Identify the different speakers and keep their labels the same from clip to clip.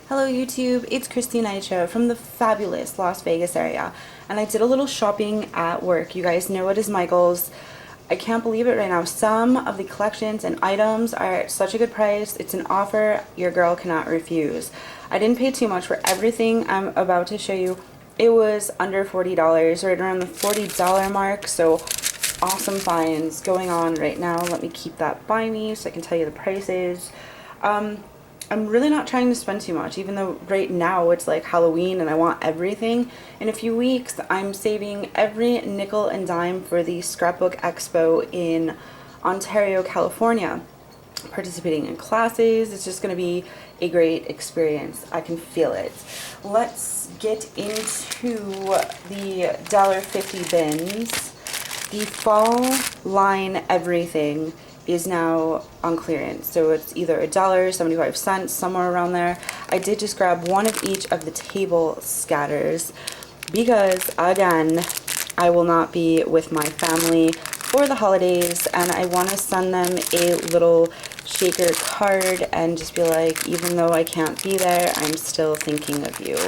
Speaker 1: Hello YouTube, it's Christy Nitro from the fabulous Las Vegas area, and I did a little shopping at work. You guys know it is Michael's. I can't believe it right now. Some of the collections and items are at such a good price. It's an offer your girl cannot refuse. I didn't pay too much for everything I'm about to show you. It was under $40, right around the $40 mark, so awesome finds going on right now. Let me keep that by me so I can tell you the prices. I'm really not trying to spend too much, even though right now it's like Halloween and I want everything. In a few weeks, I'm saving every nickel and dime for the Scrapbook Expo in Ontario, California. Participating in classes, it's just going to be a great experience. I can feel it. Let's get into the $1.50 bins. The fall line everything is now on clearance, so it's either $1.75, somewhere around there. I did just grab one of each of the table scatters because, again, I will not be with my family for the holidays, and I want to send them a little shaker card and just be like, even though I can't be there, I'm still thinking of you.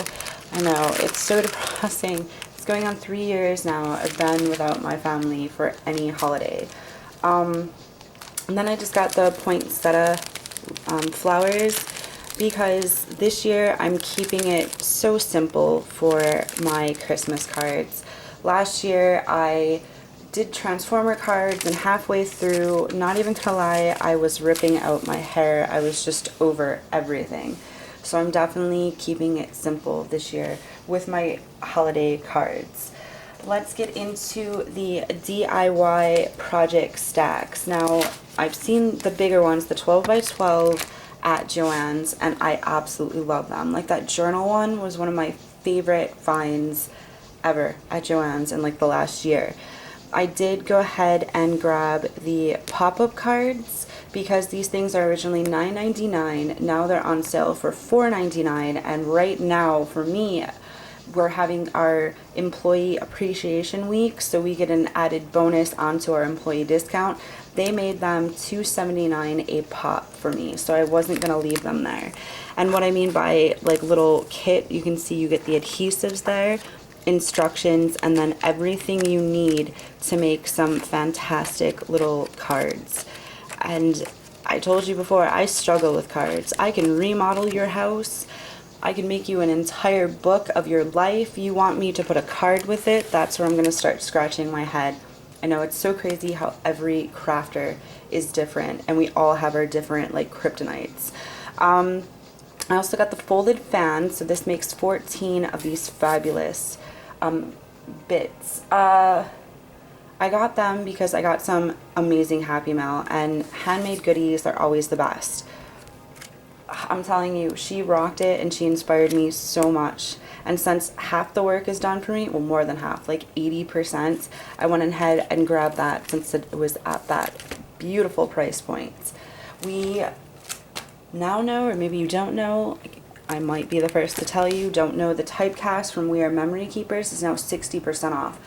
Speaker 1: I know, it's so depressing. It's going on 3 years now I've been without my family for any holiday. And then I just got the poinsettia flowers because this year I'm keeping it so simple for my Christmas cards. Last year I did Transformer cards, and halfway through, not even gonna lie, I was ripping out my hair. I was just over everything. So I'm definitely keeping it simple this year with my holiday cards. Let's get into the DIY project stacks. Now, I've seen the bigger ones, the 12 by 12 at Joann's, and I absolutely love them. Like that journal one was one of my favorite finds ever at Joann's in like the last year. I did go ahead and grab the pop-up cards because these things are originally $9.99. Now they're on sale for $4.99, and right now for me, we're having our employee appreciation week, so we get an added bonus onto our employee discount. They made them $2.79 a pop for me, so I wasn't gonna leave them there. And what I mean by like little kit, you can see you get the adhesives there, instructions, and then everything you need to make some fantastic little cards. And I told you before, I struggle with cards. I can remodel your house. I can make you an entire book of your life. You want me to put a card with it? That's where I'm going to start scratching my head. I know, it's so crazy how every crafter is different, and we all have our different like kryptonites. I also got the folded fan, so this makes 14 of these fabulous bits. I got them because I got some amazing Happy Mail, and handmade goodies are always the best. I'm telling you, she rocked it and she inspired me so much. And since half the work is done for me, well, more than half, like 80%, I went ahead and grabbed that since it was at that beautiful price point. We now know, or maybe you don't know, I might be the first to tell you, don't know, the typecast from We Are Memory Keepers is now 60% off.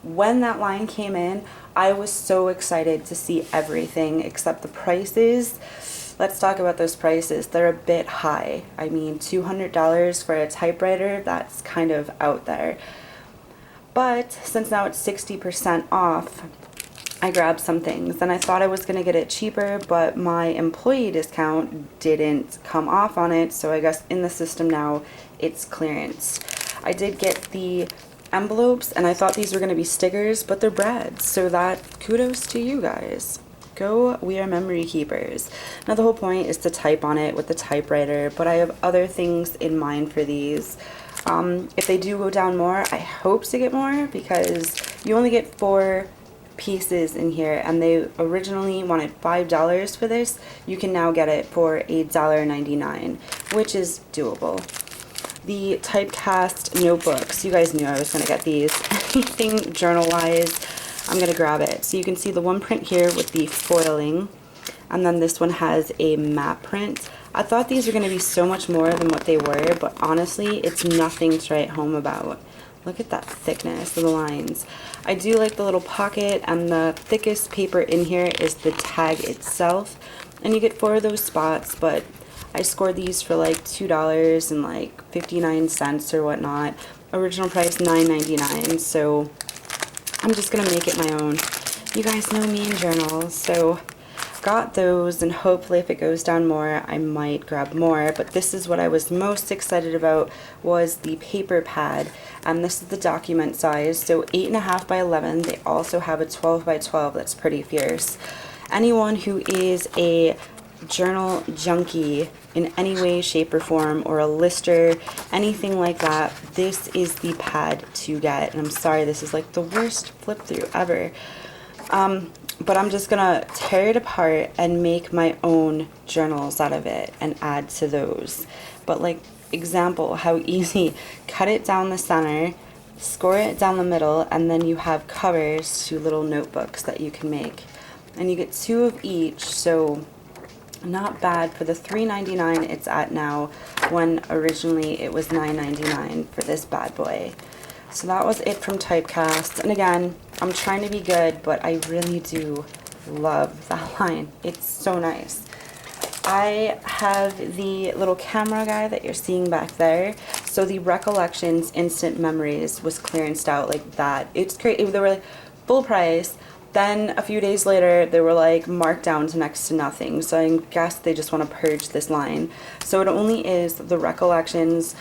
Speaker 1: When that line came in, I was so excited to see everything except the prices. Let's talk about those prices. They're a bit high. I mean, $200 for a typewriter, that's kind of out there. But since now it's 60% off, I grabbed some things, and I thought I was going to get it cheaper, but my employee discount didn't come off on it, so I guess in the system now it's clearance. I did get the envelopes, and I thought these were going to be stickers, but they're brads, so that kudos to you guys. Go We Are Memory Keepers. Now the whole point is to type on it with the typewriter, but I have other things in mind for these. If they do go down more, I hope to get more, because you only get 4 pieces in here, and they originally wanted $5 for this. You can now get it for $1.99, which is doable. The typecast notebooks, you guys knew I was going to get these. Anything journal-wise, I'm going to grab it. So you can see the one print here with the foiling, and then this one has a matte print. I thought these were going to be so much more than what they were, but honestly, it's nothing to write home about. Look at that thickness of the lines. I do like the little pocket, and the thickest paper in here is the tag itself, and you get 4 of those spots, but I scored these for like $2 and like 59 cents or whatnot. Original price $9.99, so I'm just gonna make it my own. You guys know me in journals, so got those, and hopefully if it goes down more I might grab more. But this is what I was most excited about, was the paper pad, and this is the document size, so 8.5 by 11. They also have a 12 by 12 that's pretty fierce. Anyone who is a journal junkie in any way, shape, or form, or a lister, anything like that, this is the pad to get. And I'm sorry, this is like the worst flip through ever. But I'm just gonna tear it apart and make my own journals out of it and add to those. But like, example, how easy. Cut it down the center, score it down the middle, and then you have covers to little notebooks that you can make. And you get 2 of each, so not bad for the $3.99 it's at now, when originally it was $9.99 for this bad boy. So that was it from Typecast. And again, I'm trying to be good, but I really do love that line. It's so nice. I have the little camera guy that you're seeing back there. So the Recollections Instant Memories was clearanced out like that. It's crazy. They were like full price. Then a few days later, they were like marked down to next to nothing. So I guess they just want to purge this line. So it only is the Recollections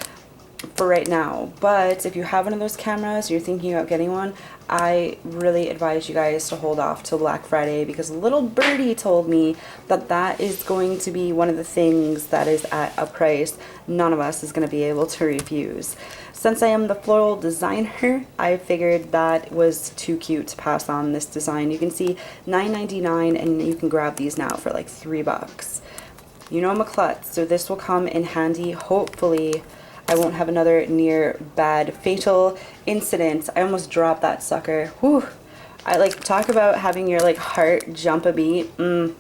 Speaker 1: for right now. But if you have one of those cameras, you're thinking about getting one, I really advise you guys to hold off till Black Friday, because little birdie told me that that is going to be one of the things that is at a price none of us is going to be able to refuse. Since I am the floral designer, I figured that was too cute to pass on this design. You can see $9.99, and you can grab these now for like $3. You know I'm a klutz, so this will come in handy. Hopefully I won't have another near bad fatal incident. I almost dropped that sucker. Whew. I like, talk about having your like heart jump a beat. I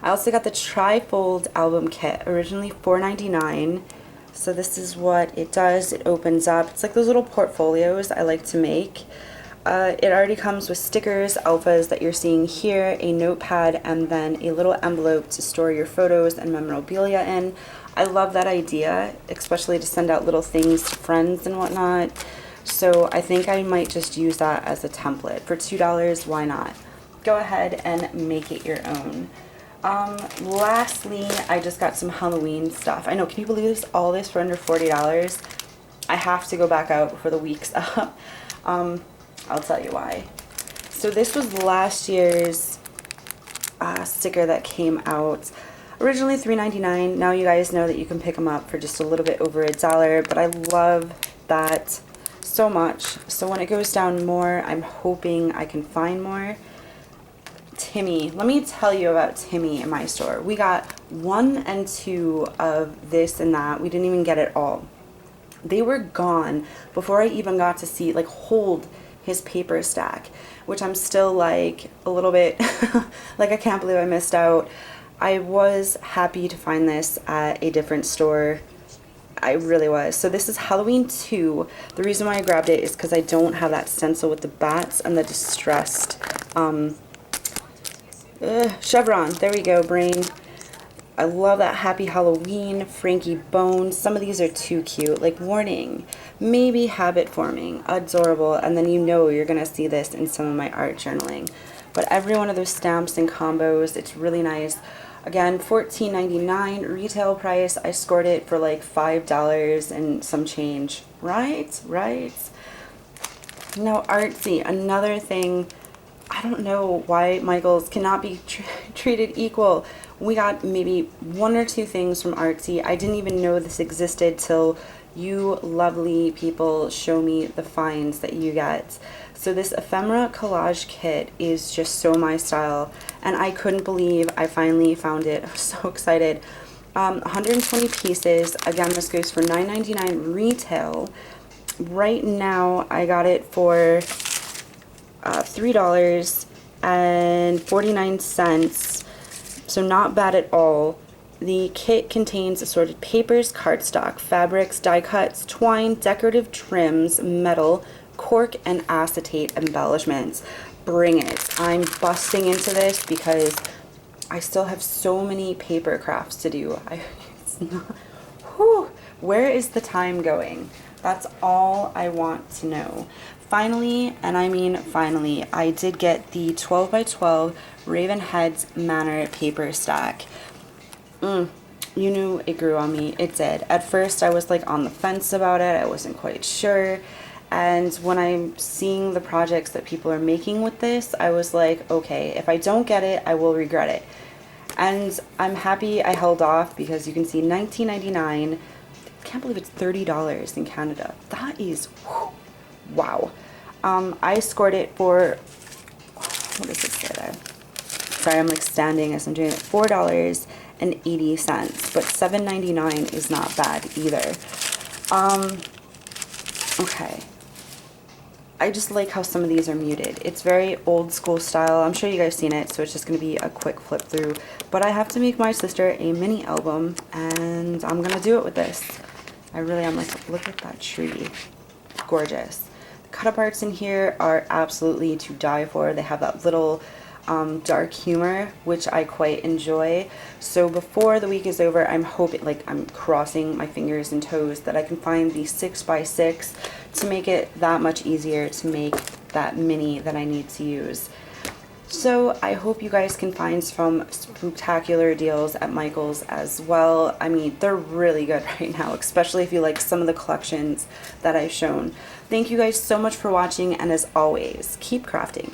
Speaker 1: also got the trifold album kit, originally $4.99. So this is what it does. It opens up. It's like those little portfolios I like to make. It already comes with stickers, alphas that you're seeing here, a notepad, and then a little envelope to store your photos and memorabilia in. I love that idea, especially to send out little things to friends and whatnot. So I think I might just use that as a template. For $2, why not? Go ahead and make it your own. Lastly, I just got some Halloween stuff. I know, can you believe this? All this for under $40. I have to go back out before the week's up. I'll tell you why. So this was last year's sticker that came out. Originally $3.99. Now you guys know that you can pick them up for just a little bit over $1, but I love that so much. So when it goes down more, I'm hoping I can find more. Timmy, let me tell you about Timmy in my store. We got 1 and 2 of this and that. We didn't even get it all. They were gone before I even got to see, like, hold his paper stack, which I'm still like a little bit like, I can't believe I missed out. I was happy to find this at a different store. I really was. So this is Halloween 2. The reason why I grabbed it is because I don't have that stencil with the bats and the distressed chevron. There we go, brain. I love that Happy Halloween, Frankie Bones. Some of these are too cute. Like, warning, maybe habit forming, adorable, and then you know you're gonna see this in some of my art journaling. But every one of those stamps and combos, it's really nice. Again, $14.99 retail price. I scored it for like $5 and some change. Right? Now, artsy, another thing. I don't know why Michaels cannot be treated equal. We got maybe 1 or 2 things from Artsy. I didn't even know this existed till you lovely people show me the finds that you get. So this ephemera collage kit is just so my style, and I couldn't believe I finally found it. I was so excited. 120 pieces. Again, this goes for $9.99 retail. Right now, I got it for $3.49, so not bad at all. The kit contains assorted papers, cardstock, fabrics, die cuts, twine, decorative trims, metal, cork, and acetate embellishments. Bring it. I'm busting into this because I still have so many paper crafts to do. It's not, whew, where is the time going? That's all I want to know. Finally, and I mean finally, I did get the 12 by 12 Raven Heads Manor paper stack. You knew it grew on me. It did. At first, I was like on the fence about it. I wasn't quite sure. And when I'm seeing the projects that people are making with this, I was like, okay, if I don't get it, I will regret it. And I'm happy I held off because you can see $19.99. I can't believe it's $30 in Canada. That is, whew, wow. I scored it for, what does it say there? Sorry, I'm like standing as I'm doing it. $4.80, but $7.99 is not bad either. Okay. I just like how some of these are muted. It's very old school style. I'm sure you guys seen it, so it's just going to be a quick flip through. But I have to make my sister a mini album, and I'm going to do it with this. I really am. Like, look at that tree. Gorgeous. The cut aparts in here are absolutely to die for. They have that little dark humor, which I quite enjoy. So before the week is over, I'm hoping, like, I'm crossing my fingers and toes that I can find the 6x6 to make it that much easier to make that mini that I need to use. So I hope you guys can find some spectacular deals at Michael's as well. I mean, they're really good right now, especially if you like some of the collections that I've shown. Thank you guys so much for watching, and as always, keep crafting.